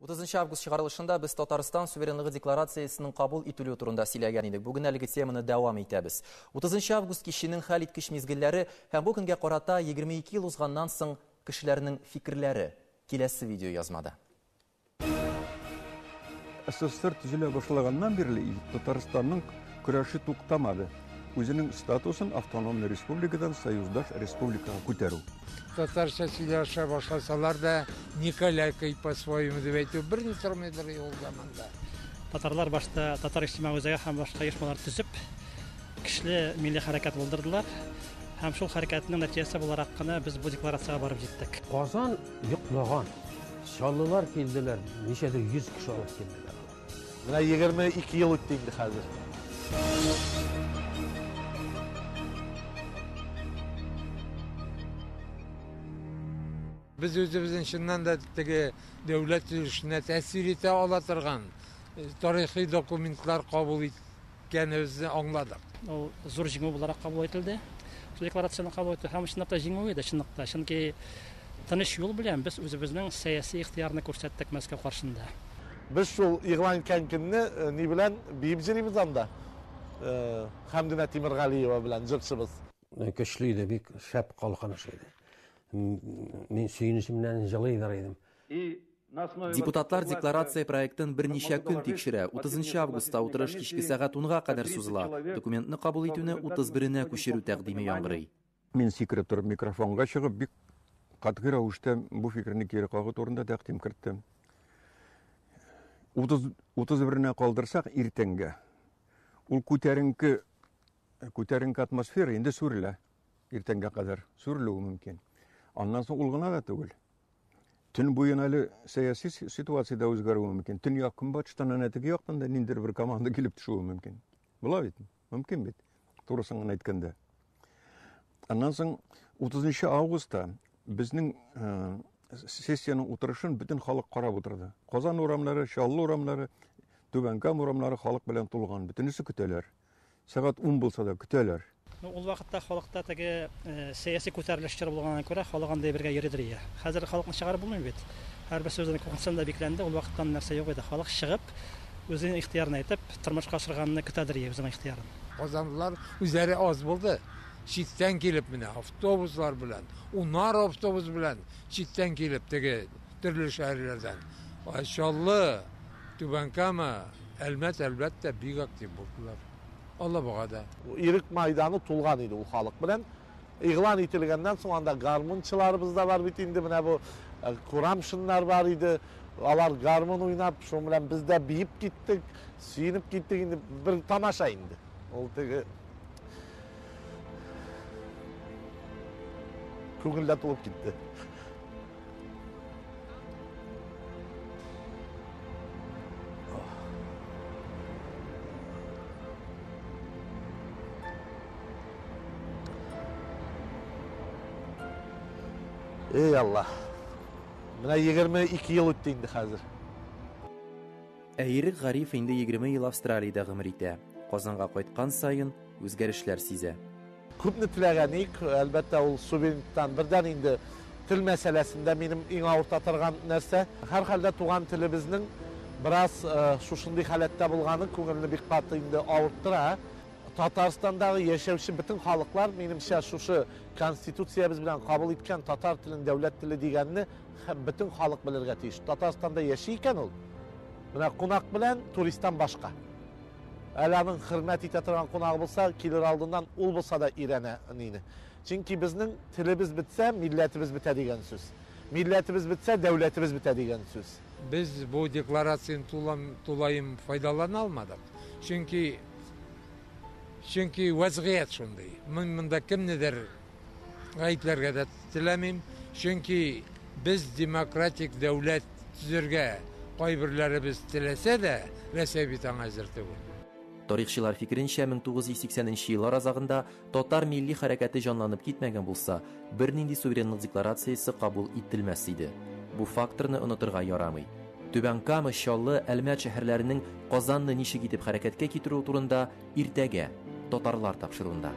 30 август чыгарылышында без Татарстан суверенлыгы декларациясының кабул ителү турында сөйләгән идек. Бүген әлеге теманы дәвам итәбез. 30 август киченең хәл иткеч мизгелләре һәм бу көнгә карата 22 ел узганнан соң кешеләрнең фикерләре. Киләсе видео язмада. СССР төзелә башлаганнан бирле Татарстанның көрәше туктамады. Үзенең статусын автономный республикадан союздаш республикага күтәрү. Татарча сөйләшә башласалар да Николайкой по-своему дип әйтү берни тормыйдыр ул заманда. Татарлар башта татар иҗтимагый үзәге һәм башка оешмалар төзеп, кишле милли хәрәкәт булдырдылар. Һәм шул хәрәкәтнең нәтиҗәсе буларак кына без бу декларациягә барып җиттек. Казан йоклаган. Шаллылар килделәр, ничәдер 100 кеше алып килделәр. Менә 22 ел үтте инде хәзер. Biz özümüzün şundan da devlet yürüyüşüne tesir ete alatırgan tarihi dokumentler kabul etkenimizi anladık. O zor җиңү буларак кабул ителде. Шул декларацияны кабул итү һәм чынлыкта җиңү иде, чынлыкта. Чөнки тыныч юл белән без үзебезнең сәяси ихтиярны күрсәттек Мәскәү каршында. Biz şol игълан иткән көнне ни белән биимҗелибез анда. Хәмдинә Тимиргалиева белән җырчыбыз. Көчле иде, бик шәп калкыныш иде. Мин сөйнешемнән җылыйдыр идем. Депутатлар декларация проектын берничә көн тикшерә. 30 августта утырыш кичке сәгать 10-га кадәр сузыла. Документны кабул итүне 31-нә күчерү тәкъдиме яңгырый. Мин сикереп торып микрофонга чыгып, бик катгый рәвештә бу фикерне кире кагу турында тәкъдим кертдем. 31-нә калдырсак иртәнгә. Ул күтәренке атмосфера инде сүрелә. Иртәнгә кадәр сүрелүе мөмкин. Аннан соң ул гына да түгел. Төн буена әле сәяси ситуациядә үзгәрүе мөмкин. Төньяк көнбатыштан әнә теге яктан да ниндидер бер команда килеп төшүе мөмкин. Була бит, мөмкин бит. Турысын гына әйткәндә. Аннан соң 30 августта безнең сессияның утырышын бөтен халык карап утырды. Казан урамнары, Чаллы урамнары, Түбәнкам урамнары халык белән тулган. Бөтенесе көтәләр. Сәгать 10 булса да көтәләр. Ул вакытта халыкта теге сәяси күтәрелештер булганнан күрә халык андай бергә йөридер. Хәзер халыкны чыгарып булмый бит. Һәр бер сүзне конституциядә бикләнде, ул вакыттан нәрсә юк иде. Халык чыгып, үзенең ихтиярын әйтеп, тормышка ашырганны көтәдер үзенең ихтиярын. Казанлылар үзләре аз булды. Читтән килеп менә автобуслар белән, унар автобус белән читтән килеп теге төрле шәһәрләрдән. Чаллы, Түбәнкама, әлбәттә бик актив булдылар. Allah bağada. İrik maydanı tulgan idi o halk bilen. İğlan itilgenden sonra anda garmınçılarımız da var bitindi. Bu kuramşınlar var idi. Alar garmın oynap, şu bilen biz de biyip gittik, suyunip gittik. Indi bir tamaşa indi. Oldu. Köngüllet olup gitti. Ey Allah. Менә 22 ел үтте инде хәзер. Әйрек Гариф инде 20 ел Австралиядә гомер итә. Казанга кайткан сайын үзгәрешләр сизә. Күпне теләгәник, әлбәттә ул суверенлыктан бердән инде тел мәсьәләсендә минем иң авырта торган нәрсә, һәр хәлдә туган телебезнең бераз шушындый халәттә булганы күңелне бик каты инде авырттыра. Татарстандагы яшәүче бөтен халыклар минемчә шушы конституциябыз белән кабул иткән татар телен дәүләт теле дигәнне бөтен халык белергә тиеш. Татарстанда яши икән ул. Менә кунак белән туристтан башка. Әле аның хөрмәт итә торган кунагы булса, килер алдыннан ул булса да ирәнә нине. Чөнки безнең телебез бетсә, милләтебез бетә дигән сүз. Милләтебез бетсә, дәүләтебез бетә дигән сүз. Без бу декларацияны тулайым файдалана алмадык. Çünkü vaziyet şunday. Mında kimnidir gayetlerge de tilemim. Çünkü biz demokratik devlet tüzürge kaybırlarımız tilese de resebitan hazır değil. Тарихчылар фикеренчә 1980 еллар азагында татар милли хәрәкәте җанланып китмәгән булса, бернинди суверенлык декларациясе кабул ителмәс иде. Бу факторны онытырга ярамый. Түбәнкама, Чаллы, Әлмәт шәһәрләренең Казанны ничек итеп хәрәкәткә китерү турында иртәгә татарлар тапшыруында.